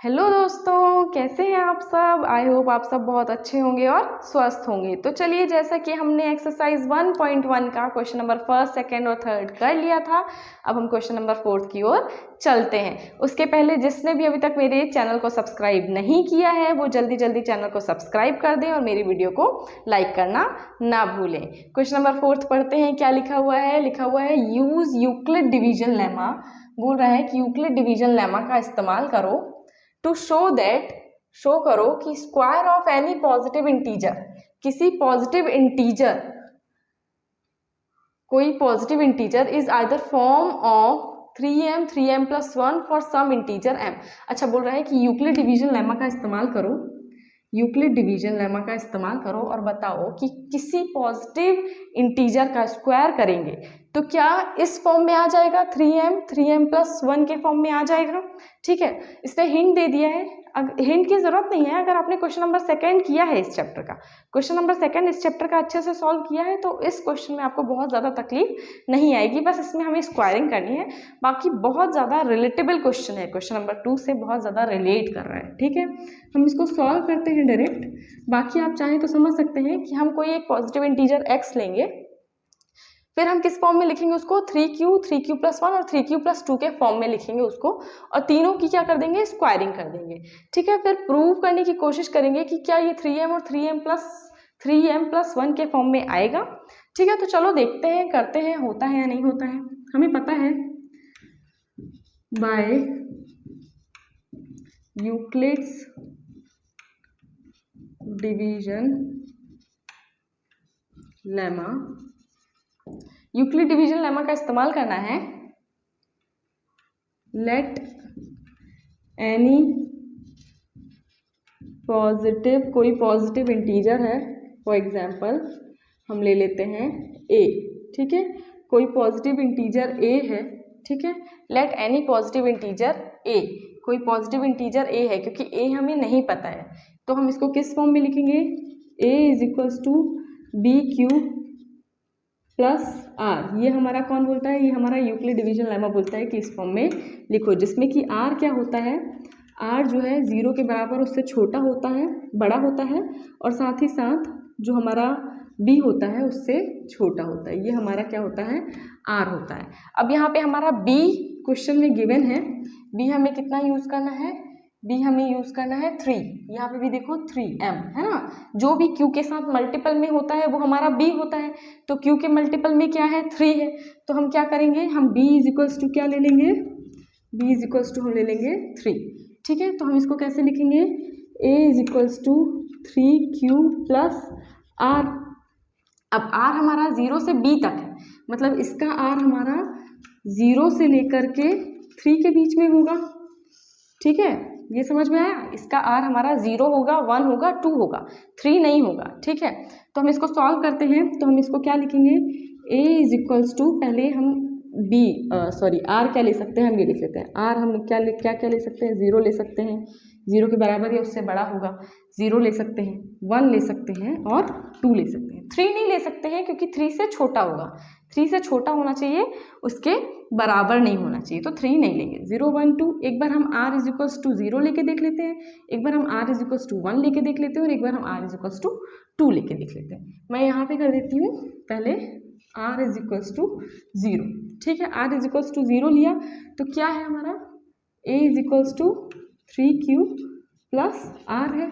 Hello दोस्तों, कैसे हैं आप सब। आई होप आप सब बहुत अच्छे होंगे और स्वस्थ होंगे। तो चलिए, जैसा कि हमने एक्सरसाइज 1.1 का क्वेश्चन नंबर फर्स्ट, सेकंड और थर्ड कर लिया था, अब हम क्वेश्चन नंबर फोर्थ की ओर चलते हैं। उसके पहले जिसने भी अभी तक मेरे चैनल को सब्सक्राइब नहीं किया है वो जल्दी जल्दी चैनल को सब्सक्राइब कर दें और मेरी वीडियो को लाइक करना ना भूलें। क्वेश्चन नंबर फोर्थ पढ़ते हैं। क्या लिखा हुआ है? लिखा हुआ है यूज यूक्लिड डिवीजन लेमा। बोल रहा है कि यूक्लिड डिवीजन लेमा का इस्तेमाल करो टू शो करो कि square of any positive integer, किसी पॉजिटिव इंटीजर, कोई positive integer is either form of 3m 3m+1 for some integer m। अच्छा, बोल रहा है कि यूक्लिड डिवीजन लेमा का इस्तेमाल करो, यूक्लिड डिवीजन लेमा का इस्तेमाल करो और बताओ कि किसी पॉजिटिव इंटीजर का स्क्वायर करेंगे तो क्या इस फॉर्म में आ जाएगा, 3m 3m+1 के फॉर्म में आ जाएगा। ठीक है, इसने हिंट दे दिया है। हिंट की जरूरत नहीं है। अगर आपने क्वेश्चन नंबर सेकंड किया है इस चैप्टर का, क्वेश्चन नंबर सेकंड इस चैप्टर का अच्छे से सॉल्व किया है तो इस क्वेश्चन में आपको बहुत ज़्यादा तकलीफ नहीं आएगी। बस इसमें हमें स्क्वायरिंग करनी है। बाकी बहुत ज़्यादा रिलेटेबल क्वेश्चन है, क्वेश्चन नंबर 2 से बहुत ज़्यादा रिलेट कर रहा है। ठीक है, हम इसको सॉल्व करते हैं डायरेक्ट। बाकी आप चाहें तो समझ सकते हैं कि हम कोई एक पॉजिटिव इंटीजर x लेंगे, फिर हम किस फॉर्म में लिखेंगे उसको, 3q+1 और 3q+2 के फॉर्म में लिखेंगे उसको, और तीनों की क्या कर देंगे, स्क्वायरिंग कर देंगे। ठीक है, फिर प्रूव करने की कोशिश करेंगे कि क्या ये 3m और 3m+1 के फॉर्म में आएगा। ठीक है, तो चलो देखते हैं, करते हैं, होता है या नहीं होता है। हमें पता है by Euclid's division lemma, Euclid division lemma का इस्तेमाल करना है। लेट एनी पॉजिटिव, कोई पॉजिटिव इंटीजर है, फॉर एग्जाम्पल हम ले लेते हैं a। ठीक है, कोई पॉजिटिव इंटीजर a है। ठीक है, let any positive integer a, कोई पॉजिटिव इंटीजर a है, क्योंकि a हमें नहीं पता है तो हम इसको किस फॉर्म में लिखेंगे, a = bq+r। ये हमारा कौन बोलता है, ये हमारा यूक्लिड डिवीजन लेमा बोलता है कि इस फॉर्म में लिखो, जिसमें कि r क्या होता है, r जो है 0 के बराबर, उससे छोटा होता है, बड़ा होता है, और साथ ही साथ जो हमारा b होता है उससे छोटा होता है। ये हमारा क्या होता है, r होता है। अब यहाँ पे हमारा b क्वेश्चन में गिवन है, b हमें कितना यूज करना है, b हमें यूज करना है 3। यहाँ पे भी देखो 3m है ना, जो भी q के साथ मल्टीपल में होता है वो हमारा b होता है, तो q के मल्टीपल में क्या है, 3 है। तो हम क्या करेंगे, हम b = क्या ले लेंगे, b = हम ले लेंगे 3। ठीक है, तो हम इसको कैसे लिखेंगे, a = 3q+r। अब r हमारा 0 से b तक है, मतलब इसका r हमारा 0 से लेकर के 3 के बीच में होगा। ठीक है, ये समझ में आया। इसका r हमारा 0 होगा, 1 होगा, 2 होगा, 3 नहीं होगा। ठीक है, तो हम इसको सॉल्व करते हैं। तो हम इसको क्या लिखेंगे, a = पहले हम r क्या ले सकते हैं, हम ये लिख लेते हैं। r हम क्या ले सकते हैं, 0 ले सकते हैं, 0 के बराबर या उससे बड़ा होगा, 0 ले सकते हैं, 1 ले सकते हैं और 2 ले सकते हैं। 3 नहीं ले सकते हैं क्योंकि 3 से छोटा होगा, 3 से छोटा होना चाहिए, उसके बराबर नहीं होना चाहिए, तो 3 नहीं लेंगे। 0 1 2, एक बार हम r = 0 लेके देख लेते हैं, एक बार हम r = 1 लेके देख लेते हैं, और एक बार हम r = 2 लेके देख लेते हैं। मैं यहाँ पे कर देती हूँ पहले r = 0। ठीक है, r = 0 लिया तो क्या है हमारा, a = 3q+r है,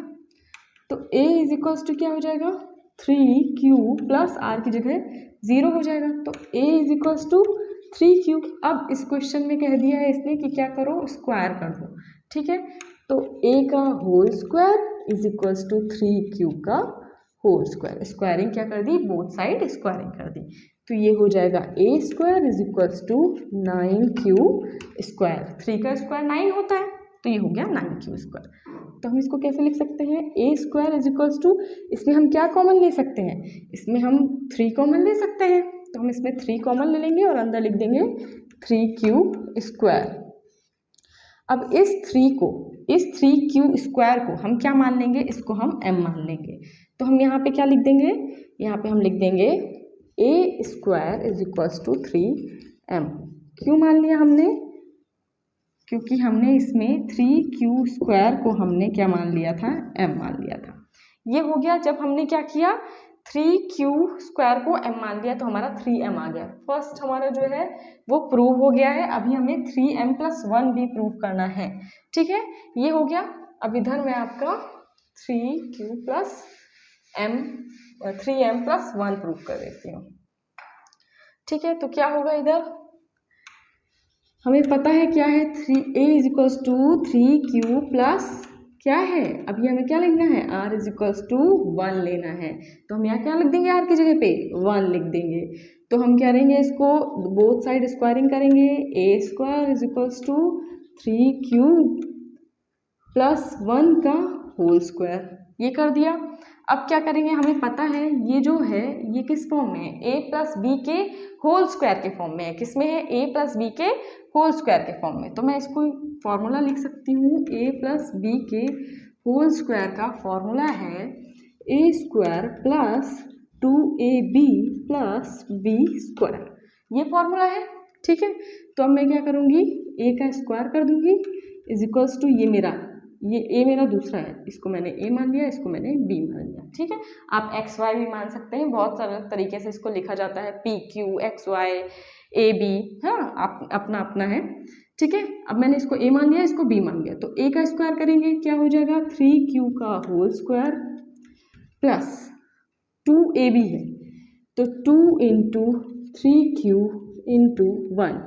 तो a = क्या हो जाएगा, 3q+r की जगह 0 हो जाएगा, तो a = 3q। अब इस क्वेश्चन में कह दिया है इसने कि क्या करो, स्क्वायर कर दो। ठीक है, तो a का होल स्क्वायर = 3q का होल स्क्वायर, स्क्वायरिंग क्या कर दी, बोथ साइड स्क्वायरिंग कर दी, तो ये हो जाएगा a² = 9q²। 3 का स्क्वायर 9 होता है, तो ये हो गया 9q²। तो हम इसको कैसे लिख सकते हैं, a² = इसमें हम क्या कॉमन ले सकते हैं, इसमें हम 3 कॉमन ले सकते हैं, तो हम इसमें 3 कॉमन ले लेंगे और अंदर लिख देंगे 3q²। अब इस 3q² को हम क्या मान लेंगे, इसको हम m मान लेंगे। तो हम यहाँ पे क्या लिख देंगे, यहाँ पे हम लिख देंगे a² = 3m। क्यों मान लिया हमने, क्योंकि हमने इसमें 3q² को हमने क्या मान लिया था, m मान लिया था। ये हो गया जब हमने क्या किया, 3q² को m मान लिया तो हमारा 3m आ गया। फर्स्ट हमारा जो है वो प्रूव हो गया है। अभी हमें 3m+1 भी प्रूव करना है, ठीक है। ये हो गया। अब इधर मैं आपका 3m+1 प्रूव कर देती हूँ, ठीक है। तो क्या होगा, इधर हमें पता है क्या है, a = 3q प्लस क्या है, अभी हमें क्या लिखना है, r = 1 लेना है। तो हम यहाँ क्या लिख देंगे, r की जगह पे 1 लिख देंगे। तो हम क्या करेंगे, इसको बोथ साइड स्क्वायरिंग करेंगे, a² = 3q प्लस 1 का होल स्क्वायर। ये कर दिया। अब क्या करेंगे, हमें पता है ये जो है ये किस फॉर्म में है, a + b के होल स्क्वायर के फॉर्म में है। किस में है, a + b के होल स्क्वायर के फॉर्म में। तो मैं इसको फॉर्मूला लिख सकती हूँ, a + b के होल स्क्वायर का फॉर्मूला है a² + 2ab + b²। ये फॉर्मूला है, ठीक है। तो अब मैं क्या करूँगी, a का स्क्वायर कर दूंगी = ये a मेरा दूसरा है, इसको मैंने a मान लिया, इसको मैंने b मान लिया, ठीक है। आप x y भी मान सकते हैं, बहुत सारे तरीके से इसको लिखा जाता है, pq x y a b, हाँ आप अपना अपना है, ठीक है। अब मैंने इसको a मान लिया, इसको b मान लिया, तो a का स्क्वायर करेंगे, क्या हो जाएगा, 3q का होल स्क्वायर प्लस 2ab है, तो 2 × 3q × 1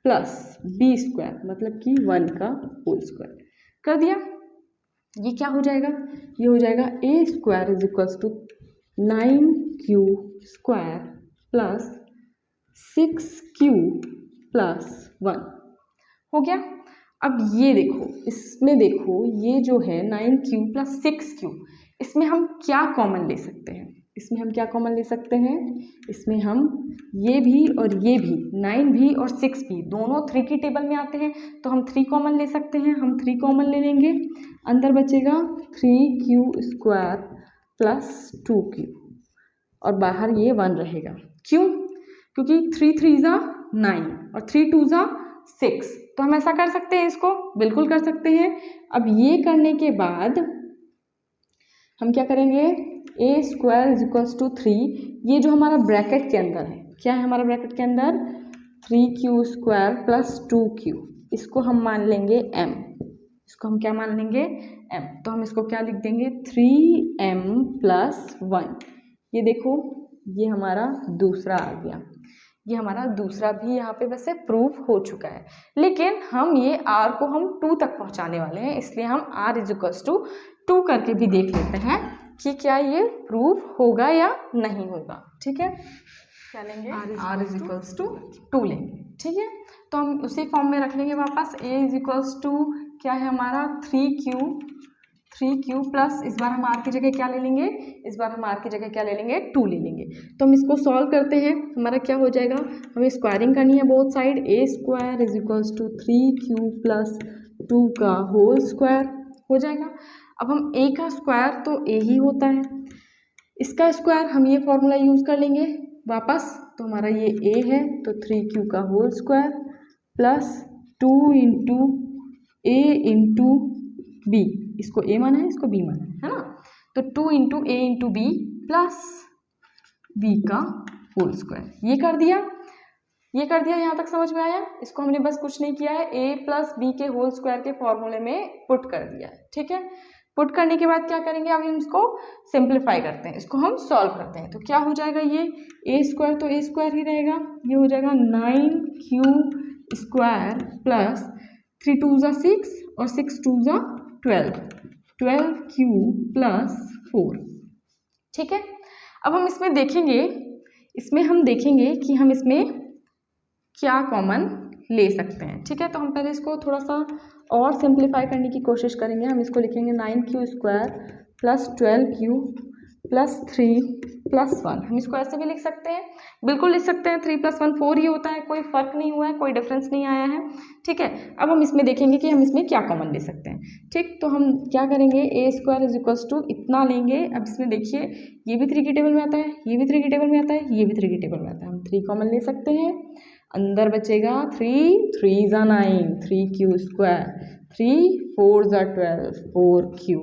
प्लस b² मतलब कि 1 का होल स्क्वायर कर दिया। ये क्या हो जाएगा, ये हो जाएगा a² = 9q² plus 6q plus 1 हो गया। अब ये देखो, इसमें देखो ये जो है 9q प्लस 6q, इसमें हम क्या कॉमन ले सकते हैं, इसमें हम क्या कॉमन ले सकते हैं, इसमें हम ये भी और ये भी 9 भी और 6 भी दोनों 3 की टेबल में आते हैं, तो हम 3 कॉमन ले सकते हैं। हम 3 कॉमन ले लेंगे, अंदर बचेगा 3q² प्लस 2q और बाहर ये 1 रहेगा। क्यों, क्योंकि 3 3 = 9 और 3 2 = 6, तो हम ऐसा कर सकते हैं, इसको बिल्कुल कर सकते हैं। अब ये करने के बाद हम क्या करेंगे, a² = 3, ये जो हमारा ब्रैकेट के अंदर है, क्या है हमारा ब्रैकेट के अंदर, 3q² प्लस 2q, इसको हम मान लेंगे m, इसको हम क्या मान लेंगे, m। तो हम इसको क्या लिख देंगे, 3m + 1। ये देखो, ये हमारा दूसरा आ गया, ये हमारा दूसरा भी यहाँ पे वैसे प्रूफ हो चुका है, लेकिन हम ये r को हम 2 तक पहुँचाने वाले हैं, इसलिए हम r = 2 करके भी देख लेते हैं कि क्या ये प्रूफ होगा या नहीं होगा, ठीक है। क्या लेंगे, r = 2 लेंगे, ठीक है। तो हम उसी फॉर्म में रख लेंगे वापस, a = क्या है हमारा 3q प्लस, इस बार हम r की जगह क्या ले लेंगे, इस बार हम r की जगह क्या ले लेंगे, 2 ले लेंगे। तो हम इसको सॉल्व करते हैं, हमारा क्या हो जाएगा, हमें स्क्वायरिंग करनी है both side, a² = 3q plus 2 का होल स्क्वायर हो जाएगा। अब हम a का स्क्वायर तो a ही होता है, इसका स्क्वायर हम ये फॉर्मूला यूज़ कर लेंगे वापस, तो हमारा ये a है, तो 3q का whole square plus 2 × a × b, इसको a माना है, इसको b माना है ना, तो 2 × a × b प्लस b का होल स्क्वायर। ये कर दिया, ये कर दिया, यहाँ तक समझ में आया। इसको हमने बस कुछ नहीं किया है, a + b के होल स्क्वायर के फॉर्मूले में पुट कर दिया है, ठीक है। पुट करने के बाद क्या करेंगे, अब हम इसको सिंप्लीफाई करते हैं, इसको हम सॉल्व करते हैं। तो क्या हो जाएगा, ये a² तो a² ही रहेगा, ये हो जाएगा 9q² प्लस 3 2 = 6 और 6 2 = 12q प्लस 4, ठीक है। अब हम इसमें देखेंगे, इसमें हम देखेंगे कि हम इसमें क्या कॉमन ले सकते हैं, ठीक है। तो हम पहले इसको थोड़ा सा और सिंप्लीफाई करने की कोशिश करेंगे। हम इसको लिखेंगे 9q² plus 12q plus 3 plus 1, हम इसको ऐसे भी लिख सकते हैं, बिल्कुल लिख सकते हैं, 3 + 1 4 ही होता है, कोई फर्क नहीं हुआ है, कोई डिफरेंस नहीं आया है, ठीक है। अब हम इसमें देखेंगे कि हम इसमें क्या कॉमन ले सकते हैं, ठीक। तो हम क्या करेंगे, a² = इतना लेंगे। अब इसमें देखिए, ये भी 3 की टेबल में आता है, ये भी 3 की टेबल में आता है, ये भी 3 की टेबल में आता है, हम 3 कॉमन ले सकते हैं। अंदर बचेगा 3 3 ज़ा 9 3 क्यू स्क्वायर 3 4 ज़ा 12 4 क्यू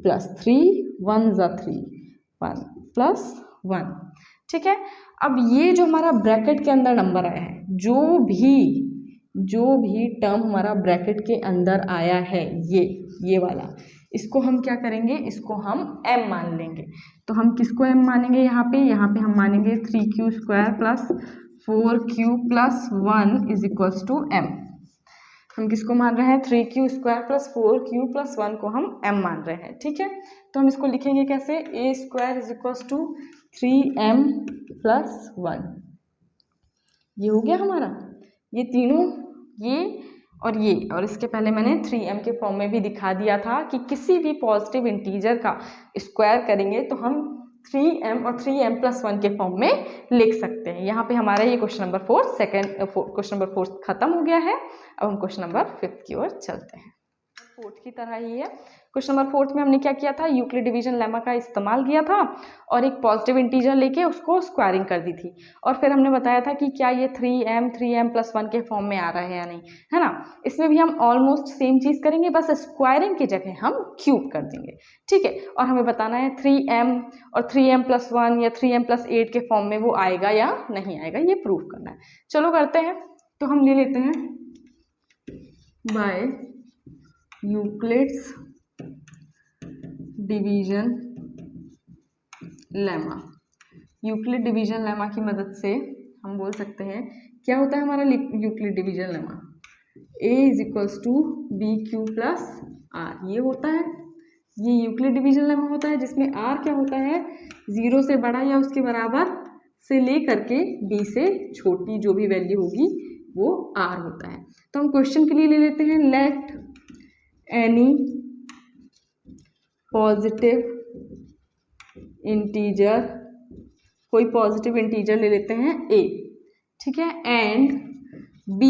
प्लस 3 1 ज़ा 3 1 प्लस 1। ठीक है, अब ये जो हमारा ब्रैकेट के अंदर नंबर आया है, जो भी टर्म हमारा ब्रैकेट के अंदर आया है, ये वाला, इसको हम क्या करेंगे, इसको हम m मान लेंगे। तो हम किसको m मानेंगे यहाँ पे हम मानेंगे 3q square plus 4q plus 1 is equals to m। हम किसको मान रहे हैं, 3q square plus 4q plus 1 को हम m मान रहे हैं। ठीक है, तो हम इसको लिखेंगे कैसे, a square is equals to 3m plus 1। ये हो गया हमारा, ये तीनों, ये और इसके पहले मैंने 3m के फॉर्म में भी दिखा दिया था कि किसी भी पॉजिटिव इंटीजर का स्क्वायर करेंगे तो हम 3m और 3m प्लस 1 के फॉर्म में लिख सकते हैं। यहाँ पे हमारा ये क्वेश्चन नंबर 4 खत्म हो गया है। अब हम क्वेश्चन नंबर 5 की ओर चलते हैं। 4 की तरह ही है। क्वेश्चन नंबर 4 में हमने क्या किया था, यूक्लिड डिवीजन लेमा का इस्तेमाल किया था और एक पॉजिटिव इंटीजर लेके उसको स्क्वायरिंग कर दी थी, और फिर हमने बताया था कि क्या ये 3m प्लस 1 के फॉर्म में आ रहा है या नहीं, है ना। इसमें भी हम ऑलमोस्ट सेम चीज़ करेंगे, बस स्क्वायरिंग की जगह हम क्यूब कर देंगे। ठीक है, और हमें बताना है 3m और 3m प्लस 1 या 3m प्लस 8 के फॉर्म में वो आएगा या नहीं आएगा, ये प्रूव करना है। चलो करते हैं। तो हम ले लेते हैं by Euclid's division lemma. Euclid division lemma की मदद से हम बोल सकते हैं क्या होता है हमारा Euclid division lemma, a is equals to b q plus r. ये होता है, ये यूक्लिड डिवीजन लेमा होता है, जिसमें r क्या होता है, 0 से बड़ा या उसके बराबर से ले करके b से छोटी जो भी वैल्यू होगी वो r होता है। तो हम क्वेश्चन के लिए ले लेते हैं, लेट एनी पॉजिटिव इंटीजर, कोई पॉजिटिव इंटीजर ले लेते हैं a, ठीक है, and b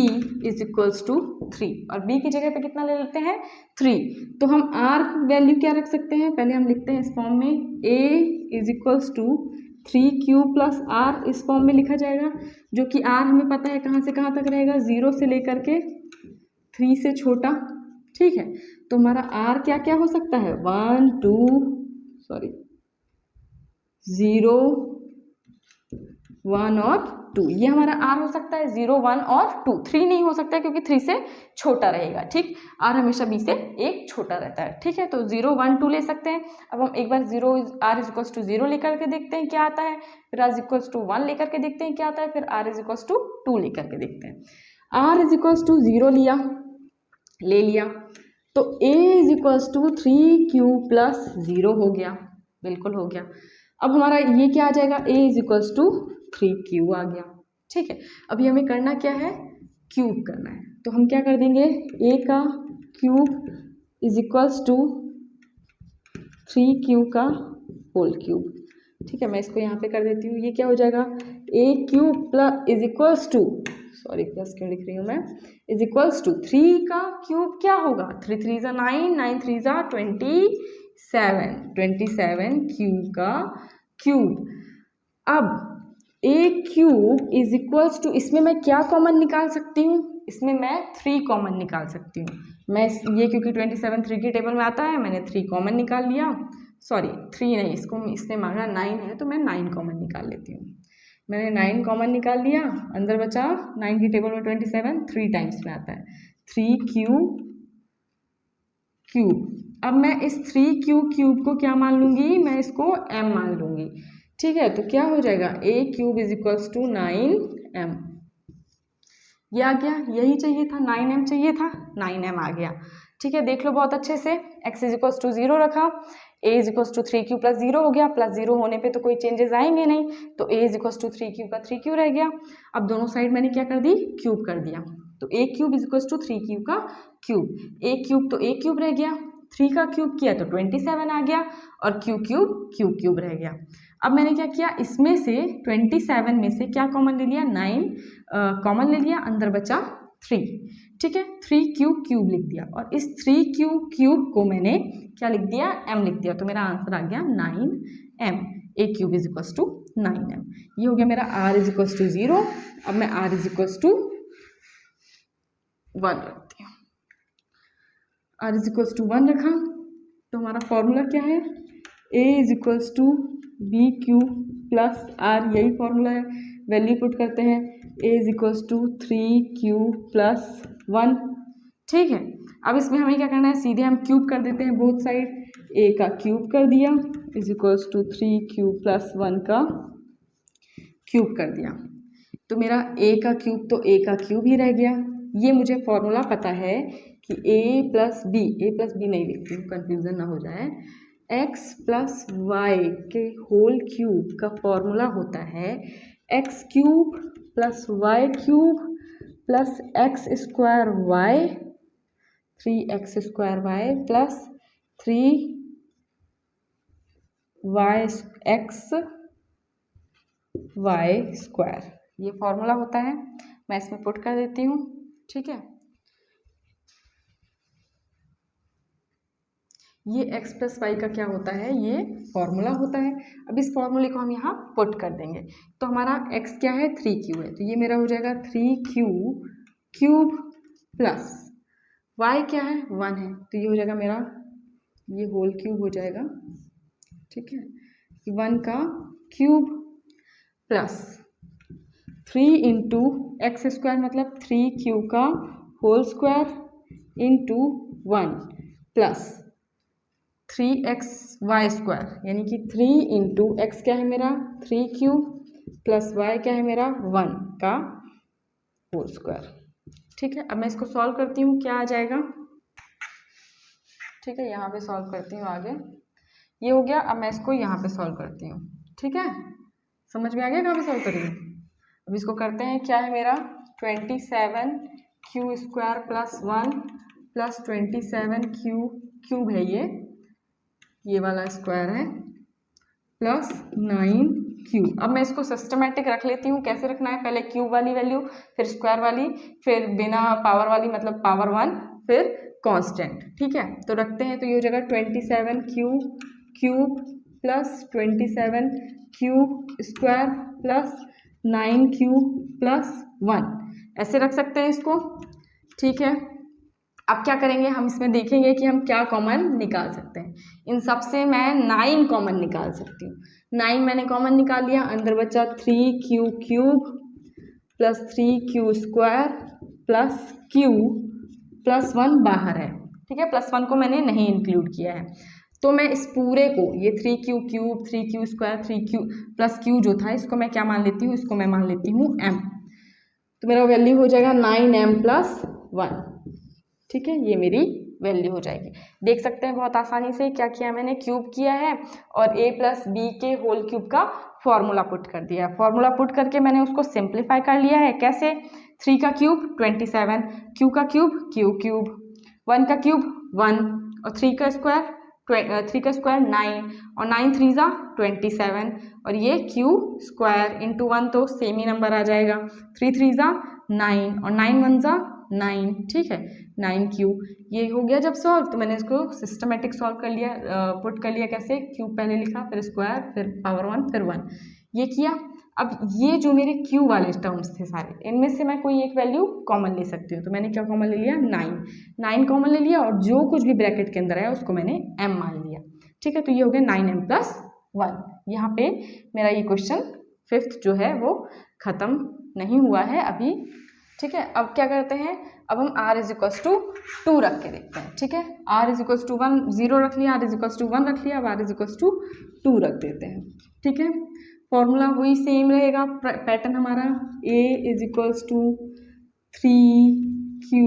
is equals to 3, और b की जगह पे कितना ले लेते हैं 3। तो हम r वैल्यू क्या रख सकते हैं, पहले हम लिखते हैं इस फॉर्म में a is equals to 3q plus r, इस फॉर्म में लिखा जाएगा, जो कि r हमें पता है कहाँ से कहाँ तक रहेगा, 0 से लेकर के 3 से छोटा। ठीक है, तो हमारा r क्या क्या हो सकता है, 0 1 और 2, ये हमारा r हो सकता है 0 1 और 2। 3 नहीं हो सकता है क्योंकि 3 से छोटा रहेगा। ठीक, r हमेशा b से एक छोटा रहता है। ठीक है, तो 0 1 2 ले सकते हैं। अब हम एक बार r इज इक्वल्स टू 0 लेकर के देखते हैं क्या आता है, फिर r इज इक्वल्स टू 1 लेकर के देखते हैं क्या आता है, फिर r इज इक्वल्स टू 2 लेकर के देखते हैं। r इज इक्वल्स टू 0 ले लिया तो a is equals to 3q plus 0 हो गया, बिल्कुल हो गया। अब हमारा ये क्या आ जाएगा, a is equals to 3q आ गया। ठीक है, अभी हमें करना क्या है, क्यूब करना है। तो हम क्या कर देंगे, a का cube is equals to 3q का होल क्यूब। ठीक है, मैं इसको यहाँ पे कर देती हूँ, ये क्या हो जाएगा, a cube plus is equals to, sorry plus क्यों लिख रही हूँ मैं, इज इक्वल्स टू 3 का क्यूब क्या होगा, 3 3 ज़ा 9 9 3 ज़ा 27 क्यूब का क्यूब। अब a cube is equals to, इसमें मैं क्या कॉमन निकाल सकती हूँ, इसमें मैं 3 कॉमन निकाल सकती हूँ। मैं ये क्योंकि 27 3 की टेबल में आता है, मैंने 3 कॉमन निकाल लिया, सॉरी 3 नहीं, इसने मांगा 9 है तो मैं 9 कॉमन निकाल लेती हूँ। मैंने 9 कॉमन निकाल लिया, अंदर बचा 9 की टेबल में 27 3 टाइम्स में आता है 3q क्यूब। अब मैं इस 3q क्यूब को क्या मान लूँगी, मैं इसको m मान लूँगी। ठीक है, तो क्या हो जाएगा, a cube is equals to 9m। ये आ गया, यही चाहिए था, 9m चाहिए था, 9m आ गया। ठीक है, देख लो बहुत अच्छे से, x इज इक्वल्स टू 0 रखा, a is equals to 3q plus 0 हो गया, प्लस 0 होने पे तो कोई चेंजेस आएंगे नहीं, तो a is equals to 3q का 3q रह गया। अब दोनों साइड मैंने क्या कर दी, क्यूब कर दिया, तो a cube is equals to 3q का क्यूब, a क्यूब तो a क्यूब रह गया, 3 का क्यूब किया तो 27 आ गया, और q क्यूब रह गया। अब मैंने क्या किया, इसमें से 27 में से क्या कॉमन ले लिया, 9 कॉमन ले लिया, अंदर बचा 3। ठीक है, 3q क्यूब लिख दिया, और इस 3q क्यूब को मैंने क्या लिख दिया, m लिख दिया, तो मेरा आंसर आ गया 9m। A cube is equals to 9m। ये हो गया मेरा r इज इक्वल्स टू 0। अब मैं r इज इक्वल्स टू 1 रखती हूँ। r इज इक्वल्स टू 1 रखा तो हमारा फॉर्मूला क्या है, a is equals to b q plus r, यही फॉर्मूला है। वैल्यू पुट करते हैं, a is equals to 3q plus 1। ठीक है, अब इसमें हमें क्या करना है, सीधे हम क्यूब कर देते हैं बोथ साइड। a का क्यूब कर दिया is equals to 3q plus 1 का क्यूब कर दिया, तो मेरा a का क्यूब तो a का क्यूब ही रह गया। ये मुझे फॉर्मूला पता है कि a प्लस बी नहीं लिखती हूँ, कन्फ्यूज़न ना हो जाए, x प्लस वाई के होल क्यूब का फॉर्मूला होता है x cube plus y cube plus x square y, 3x square y plus 3x y square. ये फॉर्मूला होता है, मैं इसमें पुट कर देती हूँ। ठीक है, ये x प्लस वाई का क्या होता है, ये फॉर्मूला होता है। अब इस फॉर्मूले को हम यहाँ पुट कर देंगे, तो हमारा x क्या है, 3q है, तो ये मेरा हो जाएगा 3q क्यूब प्लस y क्या है, 1 है, तो ये हो जाएगा मेरा, ये होल क्यूब हो जाएगा। ठीक है, 1 का cube plus 3 into x square मतलब 3q का whole square into 1 plus 3x y square, यानी कि 3 इंटू एक्स क्या है मेरा 3q प्लस y क्या है मेरा 1 का होल स्क्वायर। ठीक है, अब मैं इसको सॉल्व करती हूँ, क्या आ जाएगा। ठीक है, यहाँ पे सॉल्व करती हूँ आगे, ये हो गया। अब मैं इसको यहाँ पे सॉल्व करती हूँ। ठीक है, समझ में आ गया कहाँ पे सॉल्व करेंगे। अब इसको करते हैं, क्या है मेरा 27q square plus 1 plus 27q cube है, ये वाला स्क्वायर है प्लस 9q। अब मैं इसको सिस्टमेटिक रख लेती हूँ। कैसे रखना है, पहले क्यूब वाली वैल्यू, फिर स्क्वायर वाली, फिर बिना पावर वाली मतलब पावर 1, फिर कांस्टेंट। ठीक है, तो रखते हैं, तो ये हो जाएगा 27q cube plus 27q square plus 9q plus 1, ऐसे रख सकते हैं इसको। ठीक है, अब क्या करेंगे, हम इसमें देखेंगे कि हम क्या कॉमन निकाल सकते हैं। इन सब से मैं 9 कॉमन निकाल सकती हूँ। 9 मैंने कॉमन निकाल लिया, अंदर बचा 3q cube plus 3q square plus q plus 1 बाहर है। ठीक है, प्लस 1 को मैंने नहीं इंक्लूड किया है, तो मैं इस पूरे को, ये 3q cube 3q square 3q plus q जो था, इसको मैं क्या मान लेती हूँ, इसको मैं मान लेती हूँ m, तो मेरा वैल्यू हो जाएगा 9m प्लस 1। ठीक है, ये मेरी वैल्यू हो जाएगी। देख सकते हैं बहुत आसानी से क्या किया मैंने, क्यूब किया है और a प्लस बी के होल क्यूब का फॉर्मूला पुट कर दिया है। फॉर्मूला पुट करके मैंने उसको सिंप्लीफाई कर लिया है। कैसे, 3 का क्यूब 27, q का क्यूब q क्यूब, 1 का क्यूब 1 और 3 का स्क्वायर 9 और 9 3 जा 27 और ये q स्क्वायर इंटू 1 तो सेम ही नंबर आ जाएगा, 3 3 जा 9 और 9 1 जा 9। ठीक है, 9q। ये हो गया जब सॉल्व, तो मैंने इसको सिस्टमेटिक सॉल्व कर लिया, पुट कर लिया। कैसे, क्यूब पहले लिखा, फिर स्क्वायर, फिर पावर 1, फिर 1, ये किया। अब ये जो मेरे क्यू वाले टर्म्स थे सारे, इनमें से मैं कोई एक वैल्यू कॉमन ले सकती हूँ, तो मैंने क्या कॉमन ले लिया, 9 कॉमन ले लिया और जो कुछ भी ब्रैकेट के अंदर है उसको मैंने m मान लिया। ठीक है, तो ये हो गया 9m प्लस 1। यहाँ पे मेरा ये क्वेश्चन 5th जो है वो खत्म नहीं हुआ है अभी। ठीक है, अब क्या करते हैं, अब हम r इज इक्वल्स टू 2 रख के देखते हैं। ठीक है, r इज इक्वल्स टू 1 0 रख लिया, r इज इक्वल्स टू 1 रख लिया, अब r इज इक्वल्स टू 2 रख देते हैं। ठीक है, फॉर्मूला वही सेम रहेगा, पैटर्न हमारा a is equals to 3q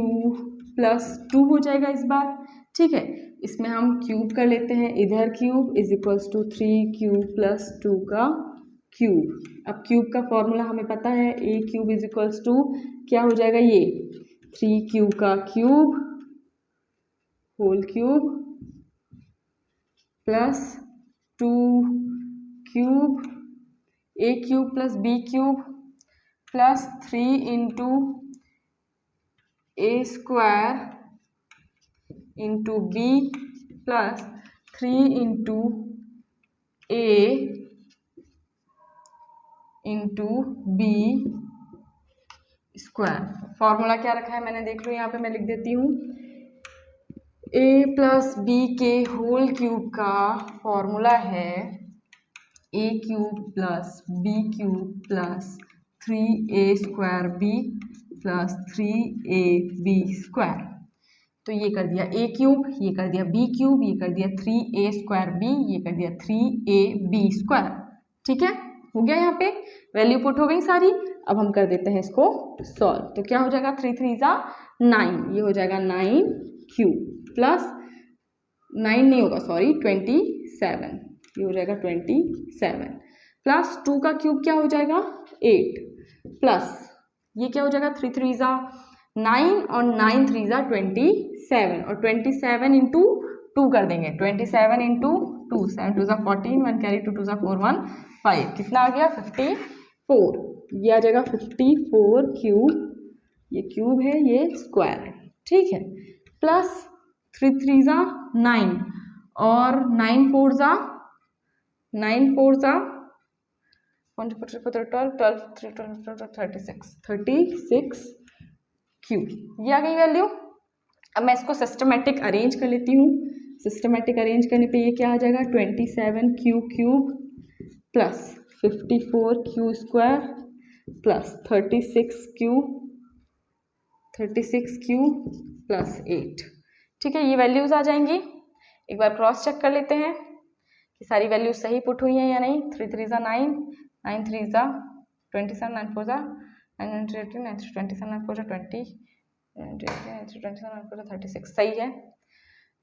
plus 2 हो जाएगा इस बार। ठीक है, इसमें हम क्यूब कर लेते हैं, इधर cube is equals to 3q plus 2 का क्यूब। अब क्यूब का फॉर्मूला हमें पता है, a cube is equals to क्या हो जाएगा, ये 3q का cube whole cube plus 2 cube a cube plus b cube plus 3 into a square into b plus 3 into a into b square. Formula क्या रखा है मैंने, देख लो यहाँ पे मैं लिख देती हूँ, a प्लस बी के होल क्यूब का फॉर्मूला है a cube plus b cube plus 3a square b plus 3ab square. तो ये कर दिया a क्यूब, ये कर दिया b क्यूब, ये कर दिया 3a स्क्वायर b, ये कर दिया 3ab स्क्वायर। ठीक है, हो गया, यहाँ पे वैल्यू पुट हो गई सारी। अब हम कर देते हैं इसको सॉल्व। तो क्या हो जाएगा, 3 3 जा 9, ये हो जाएगा 9 क्यूब प्लस 9 नहीं होगा सॉरी 27, ये हो जाएगा 27 प्लस 2 का क्यूब क्या हो जाएगा 8 प्लस ये क्या हो जाएगा 3 3 जा 9 और 9 3 जा 27 और 27 इंटू 2 कर देंगे, 27 इंटू 2, 7 2 जा 14, 1 कैरी 2 2 जा 4 1 5, कितना आ गया 54, ये आ जाएगा 54 क्यूब, ये क्यूब है ये स्क्वायर है। ठीक है, प्लस 3 3 जा 9 और 9 4 जा 36 क्यूब, ये आ गई वैल्यू। अब मैं इसको सिस्टमेटिक अरेंज कर लेती हूँ। सिस्टमेटिक अरेंज करने पे ये क्या आ जाएगा 27 cube plus 54 Q square plus 36 Q plus 8। ठीक है, ये वैल्यूज आ जाएंगी। एक बार क्रॉस चेक कर लेते हैं कि सारी वैल्यूज सही पुट हुई हैं या नहीं। 3 3 जा 9, 9 3 जा 27, 9 4 जा 9 18, 9 27, 9 4 जा 20, 27, 9 4 जा 36, सही है,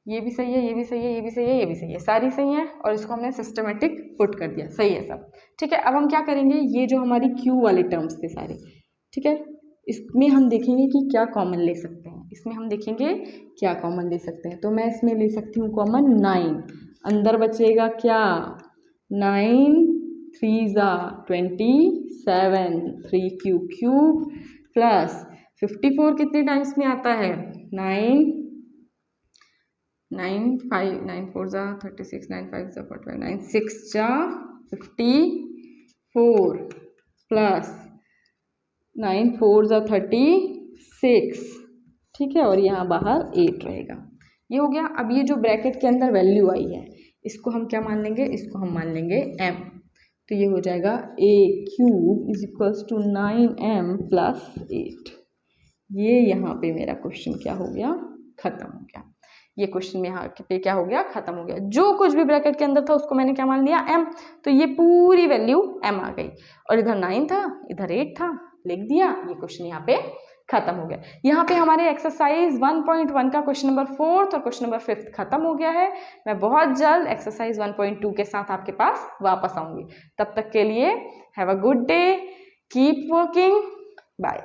ये भी सही है, ये भी सही है, ये भी सही है, ये भी सही है, सारी सही है। और इसको हमने सिस्टमेटिक पुट कर दिया, सही है सब। ठीक है, अब हम क्या करेंगे, ये जो हमारी क्यू वाले टर्म्स थे सारे, ठीक है, इसमें हम देखेंगे कि क्या कॉमन ले सकते हैं। इसमें हम देखेंगे क्या कॉमन ले सकते हैं। तो मैं इसमें ले सकती हूँ कॉमन 9, अंदर बचेगा क्या 9 3 जा 27, 3 क्यूब प्लस 54 कितने टाइम्स में आता है 9 4 जा 36, 9 5 जा 45, 9 6 जा 54 प्लस 9 4 जा 36। ठीक है, और यहाँ बाहर 8 रहेगा, ये हो गया। अब ये जो ब्रैकेट के अंदर वैल्यू आई है इसको हम क्या मान लेंगे, इसको हम मान लेंगे m। तो ये हो जाएगा a cube is equals to 9m plus 8। ये यहाँ पे मेरा क्वेश्चन क्या हो गया, खत्म हो गया। ये क्वेश्चन में यहाँ पे क्या हो गया, खत्म हो गया। जो कुछ भी ब्रैकेट के अंदर था उसको मैंने क्या मान लिया m, तो ये पूरी वैल्यू m आ गई। और इधर 9 था, इधर 8 था, लिख दिया, ये क्वेश्चन यहाँ पे खत्म हो गया। यहाँ पे हमारे एक्सरसाइज 1.1 का क्वेश्चन नंबर 4 और क्वेश्चन नंबर 5 खत्म हो गया है। मैं बहुत जल्द एक्सरसाइज 1.2 के साथ आपके पास वापस आऊंगी। तब तक के लिए have a good day, keep working, bye.